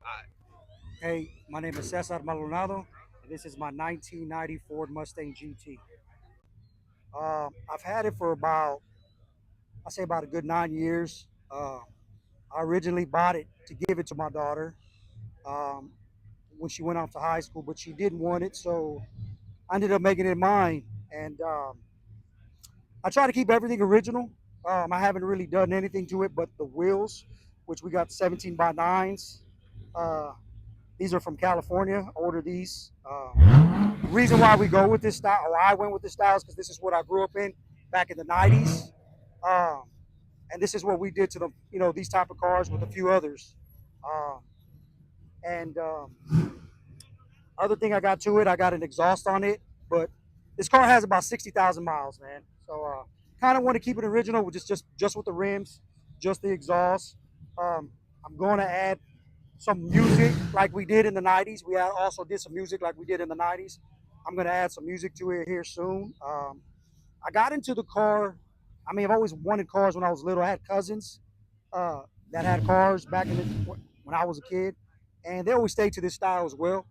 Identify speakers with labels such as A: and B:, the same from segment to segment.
A: Alright.
B: Hey, my name is Cezar and this is my 1990 Ford Mustang GT. I've had it for I say about a good 9 years. I originally bought it to give it to my daughter um, when she went off to high school, but she didn't want it, so I ended up making it mine. And I try to keep everything original. I haven't really done anything to it but the wheels, which we got 17 by 9s. Uh, these are from California. I ordered these. Reason why we go with this style, or I went with this style, is because this is what I grew up in back in the 90s. Um, and this is what we did to them, these type of cars with a few others. Um, and Other thing I got to it, I got an exhaust on it, but this car has about 60,000 miles, man. So kind of want to keep it original with just with the rims, just the exhaust. I'm going to add some music like we did in the 90s. We also did some music like we did in the 90s. I'm going to add some music to it here soon. I got into the car. I mean, I've always wanted cars when I was little. I had cousins uh, that had cars back when I was a kid, and they always stayed to this style as well.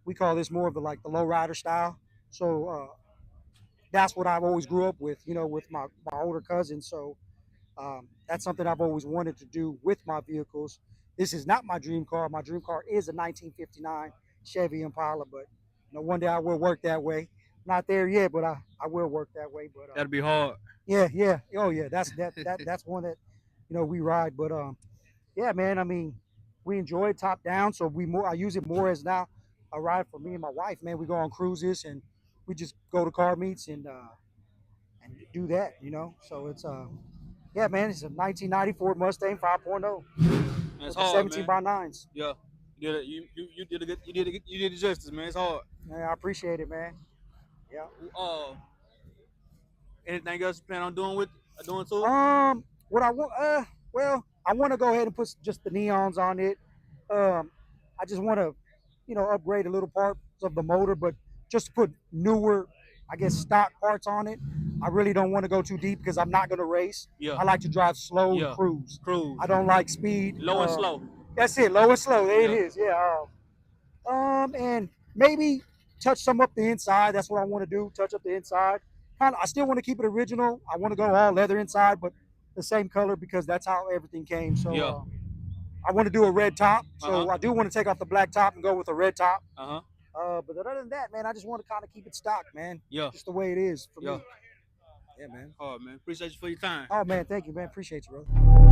B: We call this more of the low rider style. So that's what I've always grew up with, with my older cousins. So that's something I've always wanted to do with my vehicles. This is not my dream car. My dream car is a 1959 Chevy Impala, but one day I will work that way. Not there yet, but I will work that way. But
A: That'll be hard.
B: yeah, yeah, oh yeah, that's one that we ride. But yeah, man, I mean, we enjoy it top down, so I use it more as now a ride for me and my wife. Man, we go on cruises and we just go to car meets and do that. So it's yeah, man, it's a 1990 Ford Mustang 5.0
A: Man, it's
B: with the
A: hard,
B: 17
A: man.
B: by 9s.
A: Yeah. You did it. You did a good. You did it justice, man. It's hard.
B: Yeah, I appreciate it, man. Yeah.
A: Uh, Anything else you plan on doing doing to it?
B: What I want, well, I want to go ahead and put just the neons on it. I just want to, upgrade a little parts of the motor, but just to put newer, I guess, stock parts on it. I really don't want to go too deep because I'm not going to race.
A: Yeah.
B: I like to drive slow and
A: Yeah.
B: cruise.
A: Cruise.
B: I don't like speed.
A: Low and slow.
B: That's it, low and slow. There it
A: Yeah.
B: is. Yeah. And maybe touch some up the inside. That's what I want to do. Touch up the inside. I still want to keep it original. I want to go all leather inside, but the same color because that's how everything came. So
A: Yeah.
B: I want to do a red top. So
A: Uh-huh.
B: I do want to take off the black top and go with a red top.
A: Uh-huh.
B: But other than that, man, I just want to kind of keep it stock, man.
A: Yeah.
B: Just the way it is for
A: Yeah.
B: me. Yeah, man.
A: Hard, man. Appreciate you for your time.
B: Oh man, thank you, man. Appreciate you, bro.